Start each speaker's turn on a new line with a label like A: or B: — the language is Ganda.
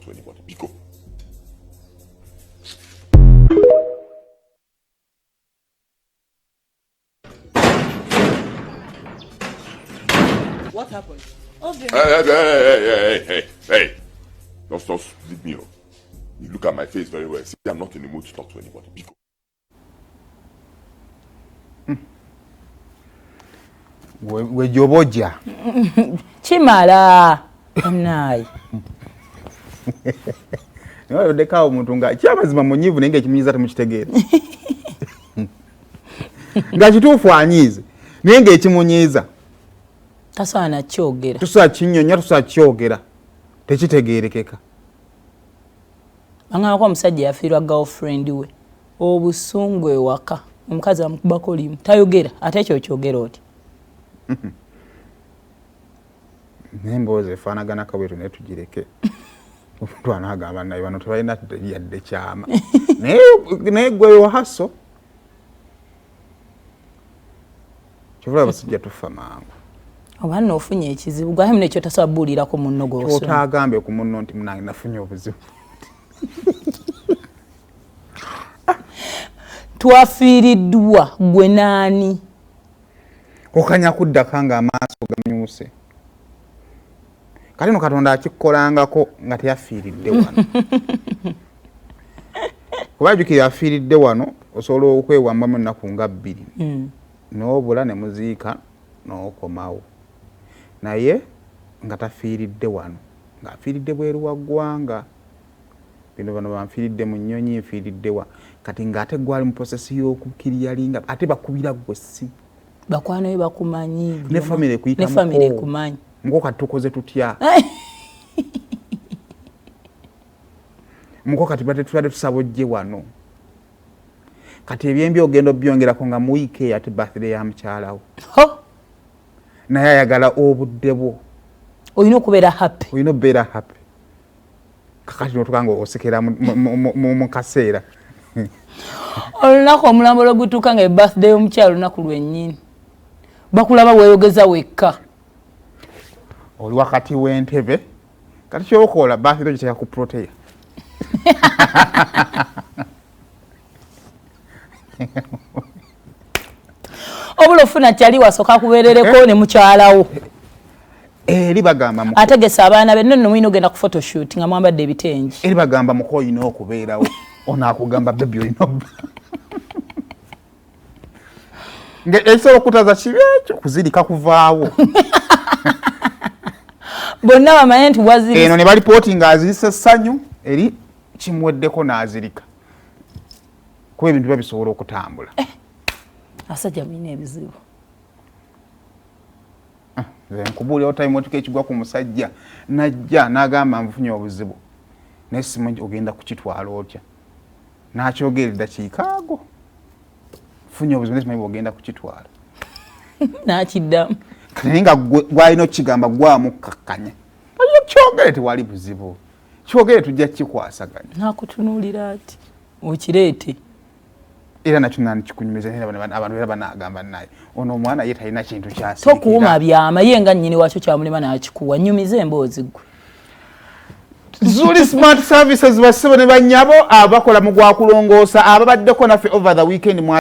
A: to anybody. Biko.
B: What happened?
A: Hey. Just leave me. You look at my face very well. See, I'm not in the mood to talk to anybody. Biko.
C: We joboja.
B: Chimala. Nai.
C: Niyo deka omuntu nga kyamazima munyivu nenge kimunyiza temukitegera. Nga kituufu anyize nenge ekimunyiza.
B: Tasaana kyogera.
C: Tusa kinyonya tusa kyogera. Tekitegerekeka.
B: Anga kwa musajja yafiirwa girlfriend we. Obusungwe waka. Omukazi amukubako limu. Tayogera ate ekyo kyogera oti.
C: Nemboze fanagana kabwetu ne tugireke. Twana agamba nayo bano tebalina yadde kyama. Ne gwe yo haso. Kivula basijja tufa mangu.
B: Obana ofunye ekizibu gwa hemne ekyo tasabulira ko munno gwo.
C: Otagambe ku munno nti munange nafunye obuzibu.
B: Twafiiriddwa gwe nani?
C: Okanya kudda kanga amaaso gamyuse. Kati no Katonda akikolangako nga teyafiiridde wano. Kubajukira yafiiridde wano osobola okwewambamu ennaku nga 2. N'obula ne muziika n'okomawo. Naye nga tafiiridde wano. Nga afiiridde bweru wa ggwanga. Bino bano banfiiridde mu nnyonyi nfiiridde wa. Kati ng'ate gwali mu prosesi y'okukiriyalinga ate bakubira gwe si.
B: Bakwano we bakumanyi.
C: Ne family kuyita
B: ne family kumanyi.
C: Ngoka tukoze tutya. Muko kati bate tulade tusabojje wano. Kati ebyembi ogendo byongerako nga mu week ate birthday ya mkyalawo.
B: Ho.
C: Naye ayagala obudde bwo.
B: Oyina okubeera happy.
C: Oyina okubeera happy. Kakati notukanga osekera mu kaseera.
B: Olunaku omulambo lwogutuuka nga birthday y'omukyalo olunaku lwennyini. Bakulaba weeyogeza wekka.
C: Oli wakati w'entebe. Kati kyokola birthday giteka ku proteya.
B: Obula ofuna kyali wasooka kubeerereko ne mukyalawo.
C: Eri bagamba muko.
B: Ategesa abaana be nno mwino genda ku photoshoot nga mwambadde ebitengi.
C: Eri bagamba muko oyina okubeerawo. Onaakugamba baby oyina. Esobola okutaza kibi ekyo kuzirika kuvaawo.
B: Bonna bamanye nti wazirika.
C: Eno ne balipooti ng'azirisa essanyu eri kimweddeko n'azirika. Kuba ebintu biba bisobola okutambula.
B: Asajja mulina ebizibu.
C: Nkubuulira otime otuka ekigwa ku musajja najja n'agamba nfunye obuzibu. Naye simanyi ogenda kukitwala otya. N'akyogera eddakiika ago. Funye obuzibu simanyi bw'ogenda kukitwala.
B: N'akiddamu.
C: Naye nga gwalina okukigamba gwamukakkanya. Oyo kyogere tewali buzibu. Kyogere tujja kikwasaganya.
B: N'akutunuulira ati okireete.
C: Era nakyo nani kikunyumiza abantu era banagamba naye. Ono omwana ye talina kintu kyasirikira.
B: Tokuuma byama ye nga nnyini wakyo kyamulema n'akikuwa. Nnyumiza emboozi gwe.
C: Zuli Smart Services basebe ne bannyabo abakola mu gwakulongoosa ababaddeko naffe over the weekend.